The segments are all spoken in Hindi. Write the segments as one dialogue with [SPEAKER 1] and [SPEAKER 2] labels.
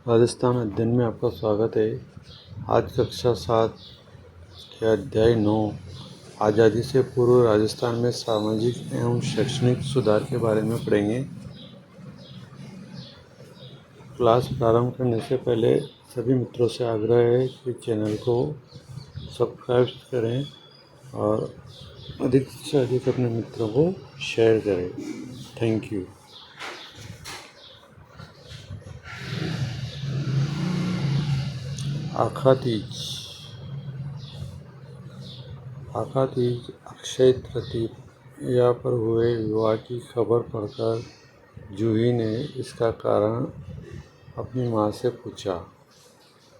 [SPEAKER 1] राजस्थान अध्ययन में आपका स्वागत है। आज कक्षा 7 के अध्याय 9 आज़ादी से पूर्व राजस्थान में सामाजिक एवं शैक्षणिक सुधार के बारे में पढ़ेंगे। क्लास प्रारंभ करने से पहले सभी मित्रों से आग्रह है कि चैनल को सब्सक्राइब करें और अधिक से अधिक अपने मित्रों को शेयर करें। Thank you. आखातीज अक्षय तृतीया पर हुए विवाह की खबर पढ़कर जूही ने इसका कारण अपनी माँ से पूछा।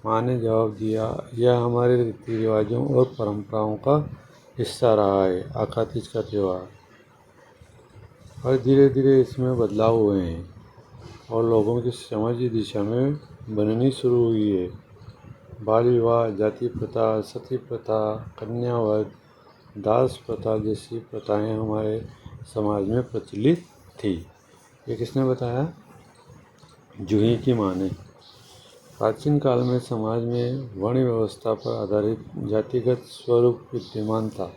[SPEAKER 1] माँ ने जवाब दिया, यह हमारे रीति रिवाजों और परंपराओं का हिस्सा रहा है। आखातीज का त्यौहार और धीरे धीरे इसमें बदलाव हुए हैं और लोगों की समझ की दिशा में बननी शुरू हुई है। बाल विवाह, जाति प्रथा, सती प्रथा, कन्यावध, दास प्रथा जैसी प्रथाएं हमारे समाज में प्रचलित थी। ये किसने बताया? जूही की माँ ने। प्राचीन काल में समाज में वर्ण व्यवस्था पर आधारित जातिगत स्वरूप विद्यमान था।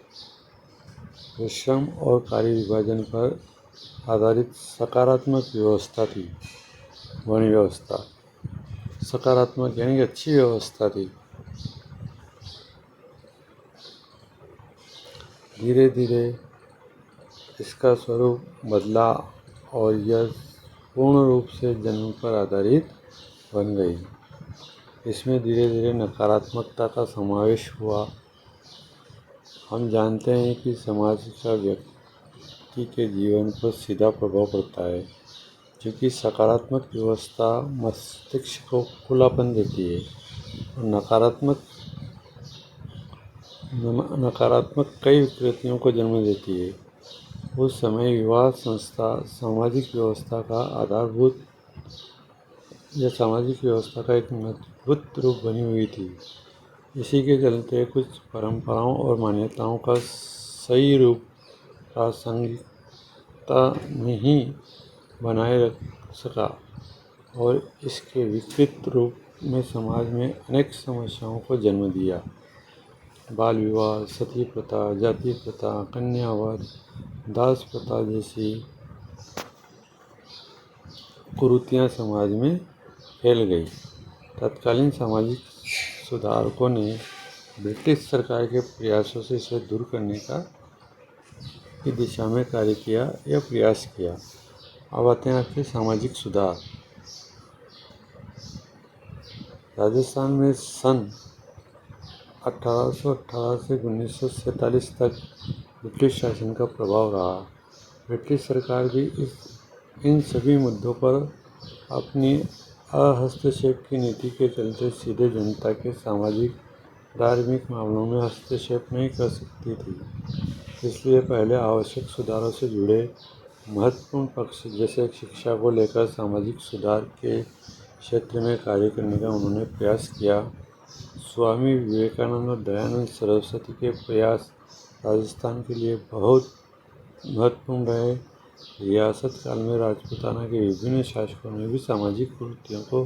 [SPEAKER 1] श्रम और कार्य विभाजन पर आधारित सकारात्मक व्यवस्था थी। वर्ण व्यवस्था सकारात्मक यानी कि अच्छी व्यवस्था थी। धीरे धीरे इसका स्वरूप बदला और यह पूर्ण रूप से जन्म पर आधारित बन गई। इसमें धीरे धीरे नकारात्मकता का समावेश हुआ। हम जानते हैं कि समाज का व्यक्ति के जीवन पर सीधा प्रभाव पड़ता है, क्योंकि सकारात्मक व्यवस्था मस्तिष्क को खुलापन देती है और नकारात्मक कई विकृतियों को जन्म देती है। उस समय विवाह संस्था सामाजिक व्यवस्था का आधारभूत या सामाजिक व्यवस्था का एक मजबूत रूप बनी हुई थी। इसी के चलते कुछ परंपराओं और मान्यताओं का सही रूप प्रासंगिकता नहीं बनाए रख सका और इसके विकृत रूप में समाज में अनेक समस्याओं को जन्म दिया। बाल विवाह, सती प्रथा, जाति प्रथा, कन्यावध, दास प्रथा जैसी कुरीतियाँ समाज में फैल गई। तत्कालीन सामाजिक सुधारकों ने ब्रिटिश सरकार के प्रयासों से इसे दूर करने की दिशा में कार्य किया या प्रयास किया। अब आते हैं आपके सामाजिक सुधार। राजस्थान में सन 1818 से 1947 तक ब्रिटिश शासन का प्रभाव रहा। ब्रिटिश सरकार भी इन सभी मुद्दों पर अपनी हस्तक्षेप की नीति के चलते सीधे जनता के सामाजिक धार्मिक मामलों में हस्तक्षेप नहीं कर सकती थी। इसलिए पहले आवश्यक सुधारों से जुड़े महत्वपूर्ण पक्ष जैसे शिक्षा को लेकर सामाजिक सुधार के क्षेत्र में कार्य करने का उन्होंने प्रयास किया। स्वामी विवेकानंद और दयानंद सरस्वती के प्रयास राजस्थान के लिए बहुत महत्वपूर्ण रहे। रियासत काल में राजपूताना के विभिन्न शासकों ने भी सामाजिक कुरीतियों को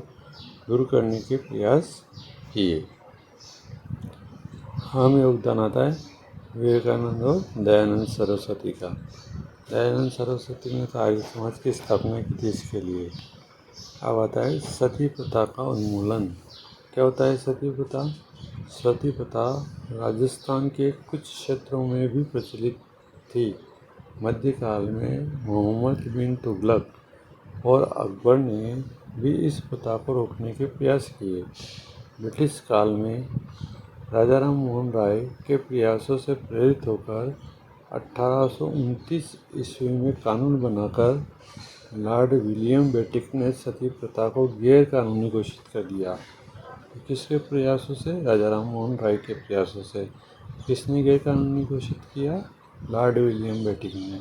[SPEAKER 1] दूर करने के प्रयास किए। अहम योगदान आता है विवेकानंद और दयानंद सरस्वती का। दयानंद सरस्वती ने आर्य समाज की स्थापना की थी इसके लिए। अब आता है सती प्रथा का उन्मूलन। क्या होता है सती प्रथा? सती प्रथा राजस्थान के कुछ क्षेत्रों में भी प्रचलित थी। मध्यकाल में मोहम्मद बिन तुगलक और अकबर ने भी इस प्रथा को रोकने के प्रयास किए। ब्रिटिश काल में राजा राम मोहन राय के प्रयासों से प्रेरित होकर 1829 ईस्वी में कानून बनाकर लॉर्ड विलियम बेटिक ने सती प्रथा को गैर कानूनी घोषित कर दिया। तो किसके प्रयासों से? राजा राम मोहन राय के प्रयासों से। किसने गैर कानूनी घोषित किया? लॉर्ड विलियम बेटिक ने।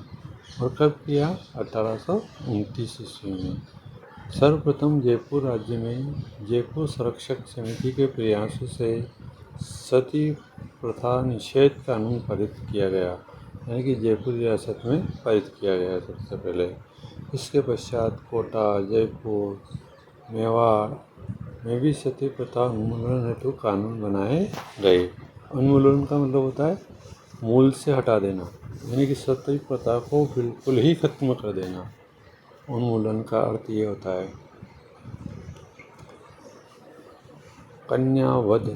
[SPEAKER 1] और कब किया? 1829 ईस्वी में। सर्वप्रथम जयपुर राज्य में जयपुर संरक्षक समिति के प्रयासों से सती प्रथा निषेध कानून पारित किया गया, यानी कि जयपुर रियासत में पारित किया गया सबसे पहले। इसके पश्चात कोटा, जयपुर, मेवाड़ में भी सती प्रथा उन्मूलन हेतु कानून बनाए गए। उन्मूलन का मतलब होता है मूल से हटा देना, यानी कि सती प्रथा को बिल्कुल ही खत्म कर देना। उन्मूलन का अर्थ ये होता है। कन्या वध।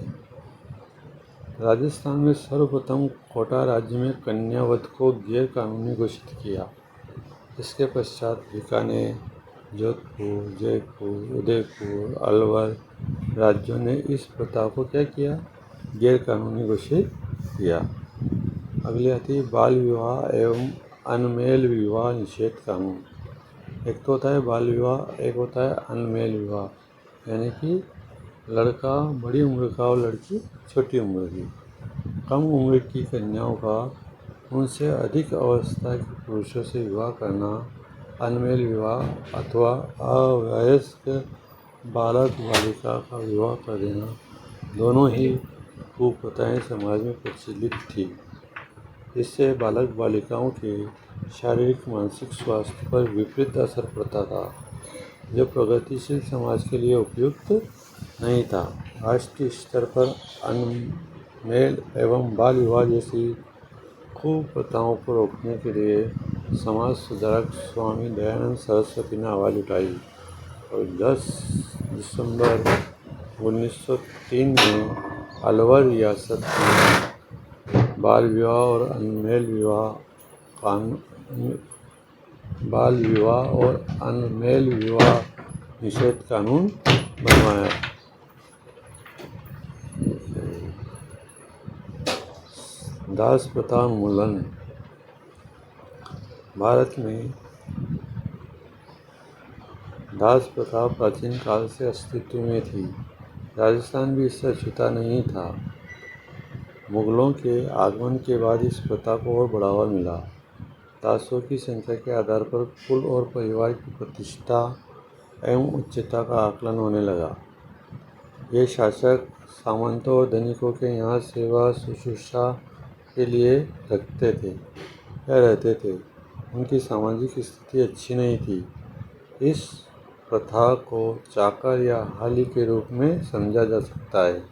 [SPEAKER 1] राजस्थान में सर्वप्रथम कोटा राज्य में कन्या वध को गैर कानूनी घोषित किया। इसके पश्चात बीकानेर, जोधपुर, जयपुर, उदयपुर, अलवर राज्यों ने इस प्रथा को क्या किया, गैर कानूनी घोषित किया। अगली आती है बाल विवाह एवं अनमेल विवाह निषेध कानून। एक तो होता है बाल विवाह, एक होता है अनमेल विवाह, यानी कि लड़का बड़ी उम्र का और लड़की छोटी उम्र की। कम उम्र की कन्याओं का उनसे अधिक अवस्था के पुरुषों से विवाह करना अनमेल विवाह अथवा अवयस्क बालक बालिका का विवाह कर देना, दोनों ही कुप्रथाएं समाज में प्रचलित थी। इससे बालक बालिकाओं के शारीरिक मानसिक स्वास्थ्य पर विपरीत असर पड़ता था, जो प्रगतिशील समाज के लिए उपयुक्त नहीं था। राष्ट्रीय स्तर पर अनमेल एवं बाल विवाह जैसी कुप्रथाओं को रोकने के लिए समाज सुधारक स्वामी दयानंद सरस्वती ने आवाज़ उठाई और 10 दिसंबर 1903 में अलवर रियासत में बाल विवाह और अनमेल विवाह निषेध कानून बनवाया। दास प्रथा उन्मूलन। भारत में दास प्रथा प्राचीन काल से अस्तित्व में थी। राजस्थान भी इससे अछूता नहीं था। मुगलों के आगमन के बाद इस प्रथा को और बढ़ावा मिला। दासों की संख्या के आधार पर कुल और परिवार की प्रतिष्ठा एवं उच्चता का आकलन होने लगा। ये शासक सामंतों और धनिकों के यहाँ सेवा शुश्रूषा के लिए रहते थे। उनकी सामाजिक स्थिति अच्छी नहीं थी। इस प्रथा को चाकर या हाली के रूप में समझा जा सकता है।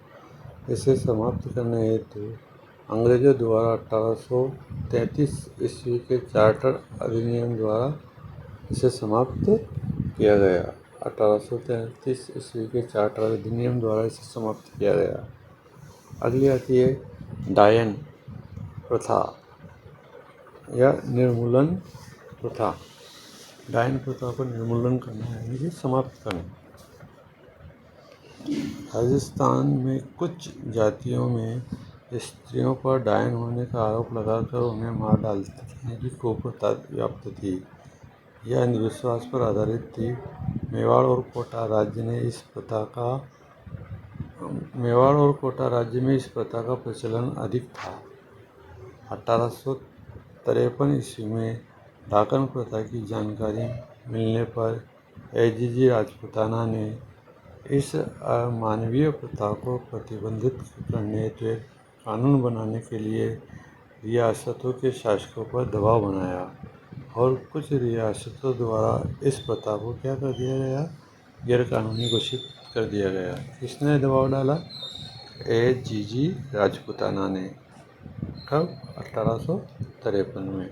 [SPEAKER 1] इसे समाप्त करने हेतु अंग्रेजों द्वारा 1833 ईस्वी के चार्टर अधिनियम द्वारा इसे समाप्त किया गया। 1833 ईस्वी के चार्टर अधिनियम द्वारा इसे समाप्त किया गया। अगली आती है डायन प्रथा या निर्मूलन प्रथा। डायन प्रथा को निर्मूलन करना यानी कि समाप्त करना। राजस्थान में कुछ जातियों में स्त्रियों पर डायन होने का आरोप लगाकर उन्हें मार डालने की कुप्रथा व्याप्त थी। यह अंधविश्वास पर आधारित थी। मेवाड़ और कोटा राज्य में इस प्रथा का प्रचलन अधिक था। 1853 ईस्वी में डाकन प्रथा की जानकारी मिलने पर एजीजी राजपूताना ने इस अमानवीय प्रथा को प्रतिबंधित करने हेतु एक कानून बनाने के लिए रियासतों के शासकों पर दबाव बनाया और कुछ रियासतों द्वारा इस प्रथा को क्या कर दिया गया, गैरकानूनी घोषित कर दिया गया। किसने दबाव डाला? एजीजी राजपूताना ने। कब? 1853 में।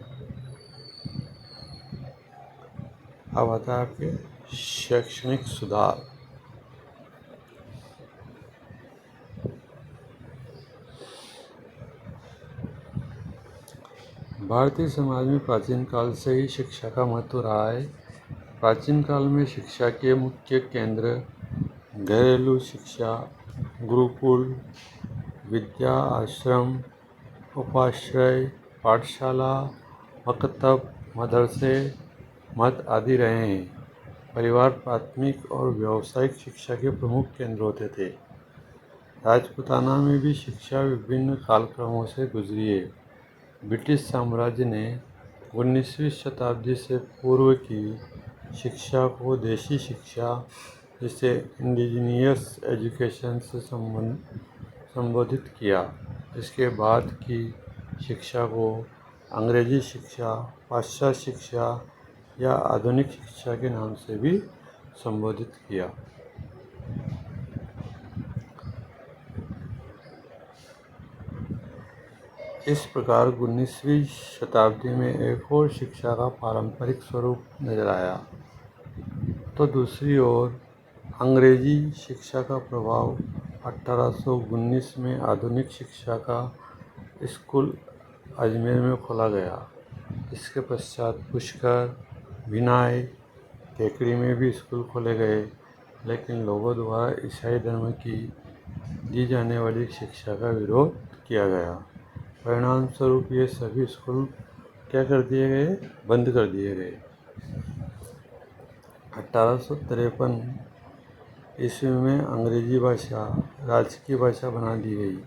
[SPEAKER 1] अब आता है आपके शैक्षणिक सुधार। भारतीय समाज में प्राचीन काल से ही शिक्षा का महत्व रहा है। प्राचीन काल में शिक्षा के मुख्य केंद्र घरेलू शिक्षा, गुरुकुल, विद्या आश्रम, उपाश्रय, पाठशाला, मकतब, मदरसे, मठ आदि रहे हैं। परिवार प्राथमिक और व्यावसायिक शिक्षा के प्रमुख केंद्र होते थे। राजपूताना में भी शिक्षा विभिन्न कालक्रमों से गुजरी है। ब्रिटिश साम्राज्य ने 19वीं शताब्दी से पूर्व की शिक्षा को देशी शिक्षा, जिसे इंडिजीनियस एजुकेशन से संबोधित किया। इसके बाद की शिक्षा को अंग्रेजी शिक्षा, पाश्चात्य शिक्षा या आधुनिक शिक्षा के नाम से भी संबोधित किया। इस प्रकार 19वीं शताब्दी में एक और शिक्षा का पारंपरिक स्वरूप नजर आया, तो दूसरी ओर अंग्रेजी शिक्षा का प्रभाव 1819 में आधुनिक शिक्षा का स्कूल अजमेर में खोला गया। इसके पश्चात पुष्कर, भिनाई, केकड़ी में भी स्कूल खोले गए, लेकिन लोगों द्वारा ईसाई धर्म की दी जाने वाली शिक्षा का विरोध किया गया। परिणाम स्वरूप ये सभी स्कूल क्या कर दिए गए? बंद कर दिए गए। 1853 ईस्वी में अंग्रेजी भाषा राजकीय भाषा बना दी गई,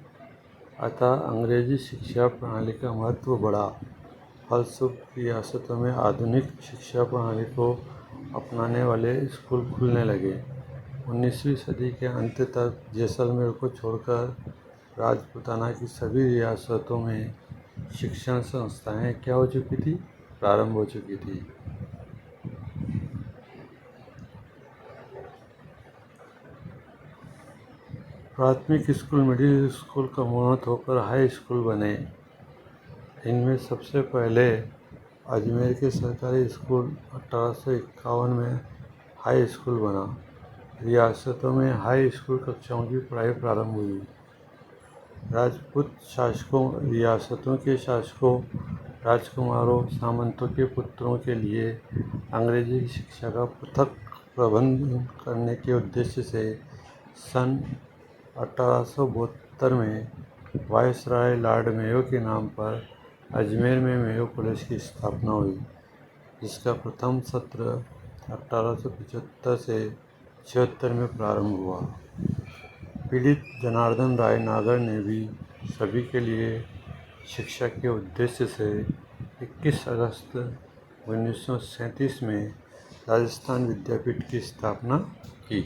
[SPEAKER 1] अतः अंग्रेजी शिक्षा प्रणाली का महत्व बढ़ा। फलस्वरूप रियासतों में आधुनिक शिक्षा प्रणाली को अपनाने वाले स्कूल खुलने लगे। 19वीं सदी के अंत तक जैसलमेर को छोड़कर राजपूताना की सभी रियासतों में शिक्षण संस्थाएं क्या हो चुकी थी? प्रारंभ हो चुकी थी। प्राथमिक स्कूल मिडिल स्कूल क्रमोन्नत होकर हाई स्कूल बने। इनमें सबसे पहले अजमेर के सरकारी स्कूल 1851 में हाई स्कूल बना। रियासतों में हाई स्कूल कक्षाओं की पढ़ाई प्रारंभ हुई। राजपूत शासकों, रियासतों के शासकों, राजकुमारों, सामंतों के पुत्रों के लिए अंग्रेजी शिक्षा का पृथक प्रबंध करने के उद्देश्य से सन 1872 में वायसराय लॉर्ड मेयो के नाम पर अजमेर में मेयो कॉलेज की स्थापना हुई, जिसका प्रथम सत्र 1875 से 76 में प्रारंभ हुआ। पीड़ित जनार्दन राय नागर ने भी सभी के लिए शिक्षा के उद्देश्य से 21 अगस्त 1937 में राजस्थान विद्यापीठ की स्थापना की।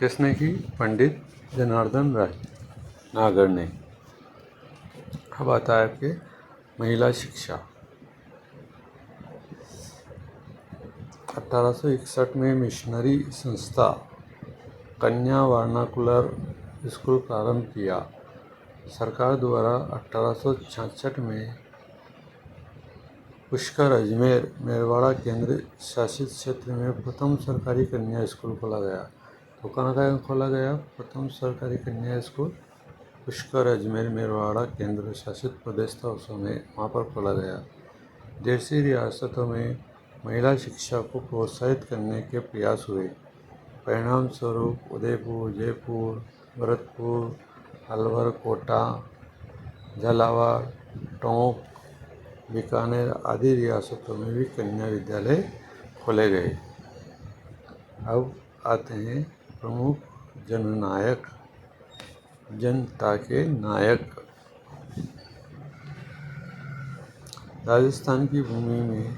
[SPEAKER 1] किसने की? पंडित जनार्दन राय नागर ने। अब आता है आपके महिला शिक्षा। 1861 में मिशनरी संस्था कन्या वर्नाकुलर स्कूल प्रारंभ किया। सरकार द्वारा 1866 में पुष्कर अजमेर मेरवाड़ा केंद्र शासित क्षेत्र में प्रथम सरकारी कन्या स्कूल खोला गया। तो कहाँ खोला गया? प्रथम सरकारी कन्या स्कूल पुष्कर अजमेर मेरवाड़ा केंद्र शासित प्रदेश था उस समय, वहाँ पर खोला गया। देशी रियासतों में महिला शिक्षा को प्रोत्साहित करने के प्रयास हुए। परिणाम स्वरूप उदयपुर, जयपुर, भरतपुर, अलवर, कोटा, झालावाड़, टोंक, बीकानेर आदि रियासतों में भी कन्या विद्यालय खोले गए। अब आते हैं प्रमुख जननायक, जनता के नायक। राजस्थान की भूमि में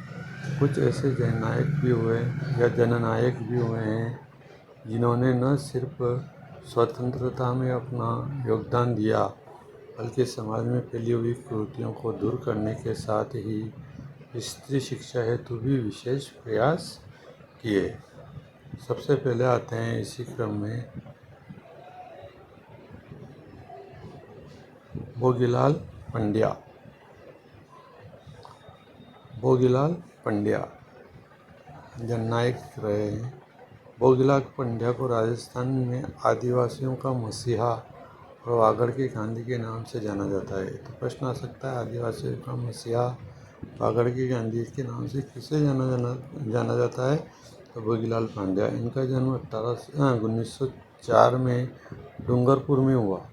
[SPEAKER 1] कुछ ऐसे जननायक भी हुए या जननायक भी हुए हैं जिन्होंने न सिर्फ स्वतंत्रता में अपना योगदान दिया, बल्कि समाज में फैली हुई कुरीतियों को दूर करने के साथ ही स्त्री शिक्षा हेतु भी विशेष प्रयास किए। सबसे पहले आते हैं इसी क्रम में भोगीलाल पंड्या। भोगीलाल पंड्या जननायक रहे हैं। भोगीलाल पंड्या को राजस्थान में आदिवासियों का मसीहा और वागड़ के गांधी के नाम से जाना जाता है। तो प्रश्न आ सकता है, आदिवासियों का मसीहा वागड़ के गांधी के नाम से किसे जाना जाता है? तो भोगीलाल पंड्या। इनका जन्म 1904 में डूंगरपुर में हुआ।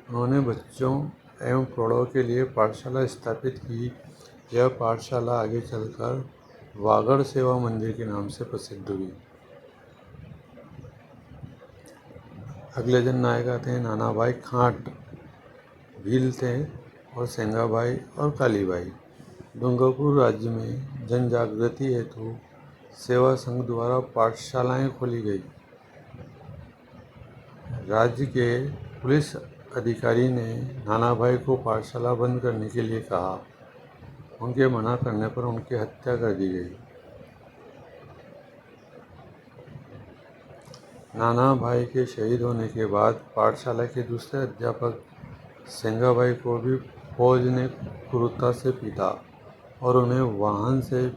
[SPEAKER 1] उन्होंने बच्चों एवं प्रौढ़ों के लिए पाठशाला स्थापित की। यह पाठशाला आगे चलकर वागड़ सेवा मंदिर के नाम से प्रसिद्ध हुई। अगले जननायक आते हैं नानाभाई खांट। भील थे और सेंगाभाई और कालीबाई। डूंगरपुर राज्य में जन जागृति हेतु सेवा संघ द्वारा पाठशालाएं खोली गई। राज्य के पुलिस अधिकारी ने नानाभाई को पाठशाला बंद करने के लिए कहा। उनके मना करने पर उनकी हत्या कर दी गई। नाना भाई के शहीद होने के बाद पाठशाला के दूसरे अध्यापक सेंगाबाई को भी फौज ने क्रूरता से पीटा और उन्हें वाहन से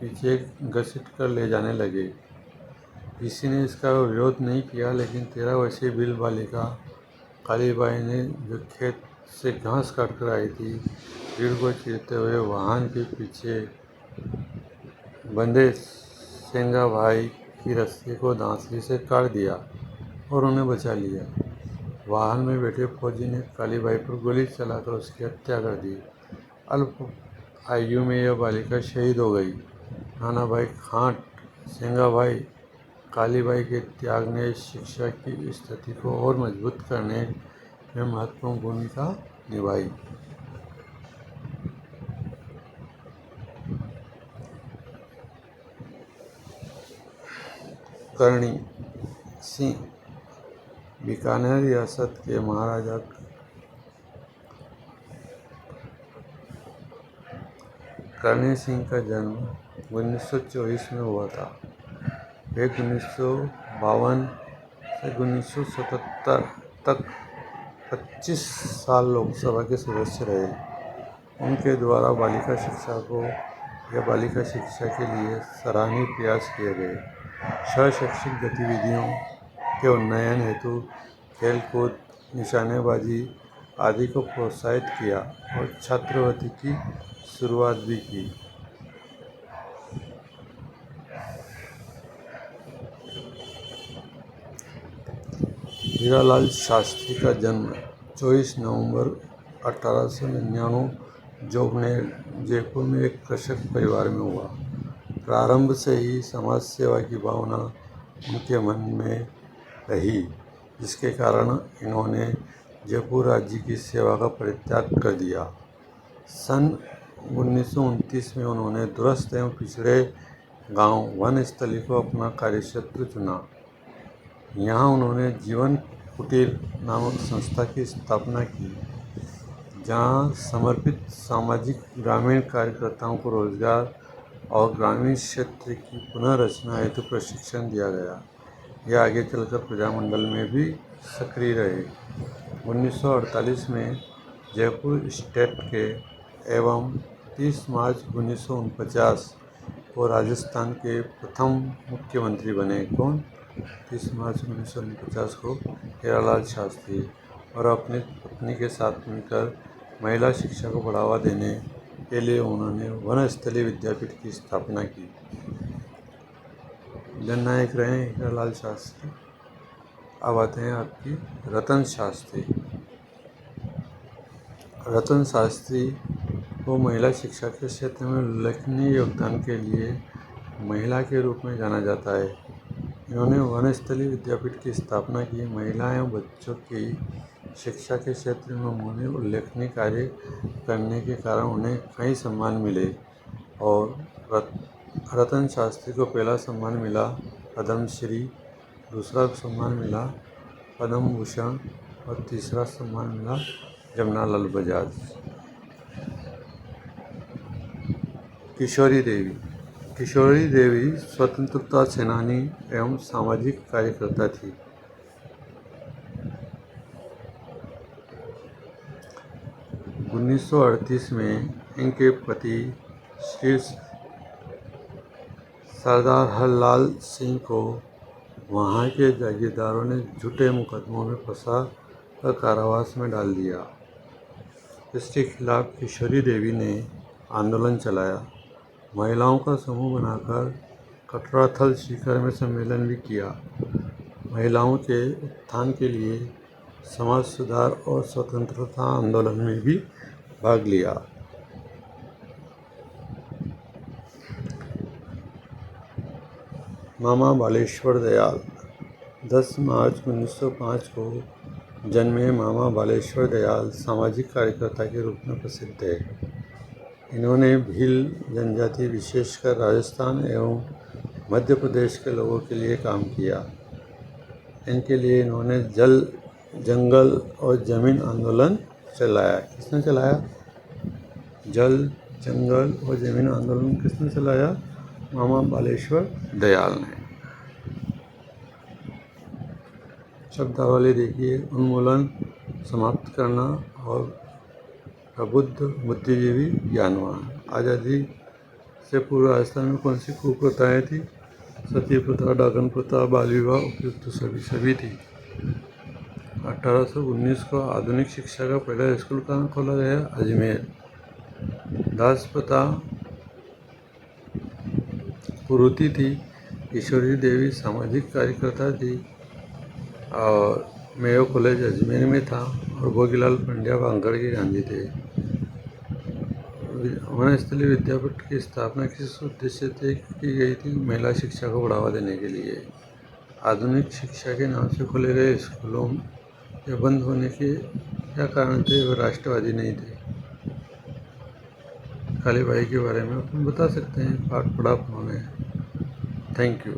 [SPEAKER 1] पीछे घसीट कर ले जाने लगे। किसी ने इसका विरोध नहीं किया, लेकिन 13 वर्षीय बिल बालिका कालीबाई ने, जो खेत से घास काट कर आई थी, भीड़ को चीरते हुए वाहन के पीछे बंधे सेंगाभाई की रस्सी को दांतली से काट दिया और उन्हें बचा लिया। वाहन में बैठे फौजी ने कालीबाई पर गोली चलाकर उसकी हत्या कर दी। अल्प आयु में यह बालिका शहीद हो गई। नानाभाई खांट सेंगाभाई कालीबाई के त्याग ने शिक्षा की स्थिति को और मजबूत करने में महत्वपूर्ण भूमिका निभाई। करणी सिंह बीकानेर रियासत के महाराजा करणी सिंह का जन्म 1924 में हुआ था। वे 1952 से 1977 तक 25 साल लोकसभा के सदस्य रहे। उनके द्वारा बालिका शिक्षा के लिए सराहनीय प्रयास किए गए। शैक्षिक गतिविधियों के उन्नयन हेतु खेलकूद, निशानेबाजी आदि को प्रोत्साहित किया और छात्रवृत्ति की शुरुआत भी की। हीरालाल शास्त्री का जन्म 24 नवंबर 1899 जोबनेर, जयपुर में एक कृषक परिवार में हुआ। प्रारंभ से ही समाज सेवा की भावना उनके मन में रही, जिसके कारण इन्होंने जयपुर राज्य की सेवा का परित्याग कर दिया। सन 1929 में उन्होंने दूरस्थ एवं पिछड़े गांव वनस्थली को अपना कार्यक्षेत्र चुना। यहाँ उन्होंने जीवन कुटीर नामक संस्था की स्थापना की, जहाँ समर्पित सामाजिक ग्रामीण कार्यकर्ताओं को रोजगार और ग्रामीण क्षेत्र की पुनर्रचना हेतु प्रशिक्षण दिया गया। यह आगे चलकर प्रजामंडल में भी सक्रिय रहे। 1948 में जयपुर स्टेट के एवं 30 मार्च 1949 को राजस्थान के प्रथम मुख्यमंत्री बने। कौन? 30 मार्च 1949 को हीरालाल शास्त्री, और अपनी पत्नी के साथ मिलकर महिला शिक्षा को बढ़ावा देने के लिए उन्होंने वनस्थली विद्यापीठ की स्थापना की। जननायक रहे हीरालाल शास्त्री। अब आते हैं आपकी रतन शास्त्री। रतन शास्त्री को महिला शिक्षा के क्षेत्र में उल्लेखनीय योगदान के लिए महिला के रूप में जाना जाता है। इन्होंने वनस्थली विद्यापीठ की स्थापना की। महिलाएं और बच्चों की शिक्षा के क्षेत्र में उन्होंने उल्लेखनीय कार्य करने के कारण उन्हें कई सम्मान मिले और रतन शास्त्री को पहला सम्मान मिला पद्मश्री, दूसरा सम्मान मिला पद्म भूषण और तीसरा सम्मान मिला जमनालाल बजाज। किशोरी देवी स्वतंत्रता सेनानी एवं सामाजिक कार्यकर्ता थी। उन्नीस 1938 में इनके पति श्री सरदार हरलाल सिंह को वहाँ के जागीरदारों ने झूठे मुकदमों में फंसा कर कारावास में डाल दिया। इसके खिलाफ किशोरी देवी ने आंदोलन चलाया। महिलाओं का समूह बनाकर कटराथल शिखर में सम्मेलन भी किया। महिलाओं के उत्थान के लिए समाज सुधार और स्वतंत्रता आंदोलन में भी भाग लिया। मामा बालेश्वर दयाल 10 मार्च 1905 को जन्मे मामा बालेश्वर दयाल सामाजिक कार्यकर्ता के रूप में प्रसिद्ध है। इन्होंने भील जनजाति, विशेषकर राजस्थान एवं मध्य प्रदेश के लोगों के लिए काम किया। इनके लिए इन्होंने जल, जंगल और जमीन आंदोलन चलाया। किसने चलाया? जल, जंगल और जमीन आंदोलन किसने चलाया? मामा बालेश्वर दयाल ने। शब्दावली देखिए, उन्मूलन, समाप्त करना और प्रबुद्ध, बुद्धिजीवी, ज्ञानवान। आज़ादी से पूर्व राजस्थान में कौन सी कुप्रथाएं थी? सती प्रथा, डाकन प्रथा, बाल विवाह, उपयुक्त सभी थी। 1819 को आधुनिक शिक्षा का पहला स्कूल कहाँ खोला गया? अजमेर। दास प्रथा कुरीति थी। ईश्वरी देवी सामाजिक कार्यकर्ता थी और मेयो कॉलेज अजमेर में था और भोगीलाल पंड्या वांगड़ के गांधी थे। वनस्थली विद्यापीठ की स्थापना किस उद्देश्य से की गई थी? महिला शिक्षा को बढ़ावा देने के लिए। आधुनिक शिक्षा के नाम से खोले गए स्कूलों के बंद होने के क्या कारण थे? वे राष्ट्रवादी नहीं थे। काली बाई के बारे में अपन बता सकते हैं, पाठ पढ़ा उन्होंने। Thank you.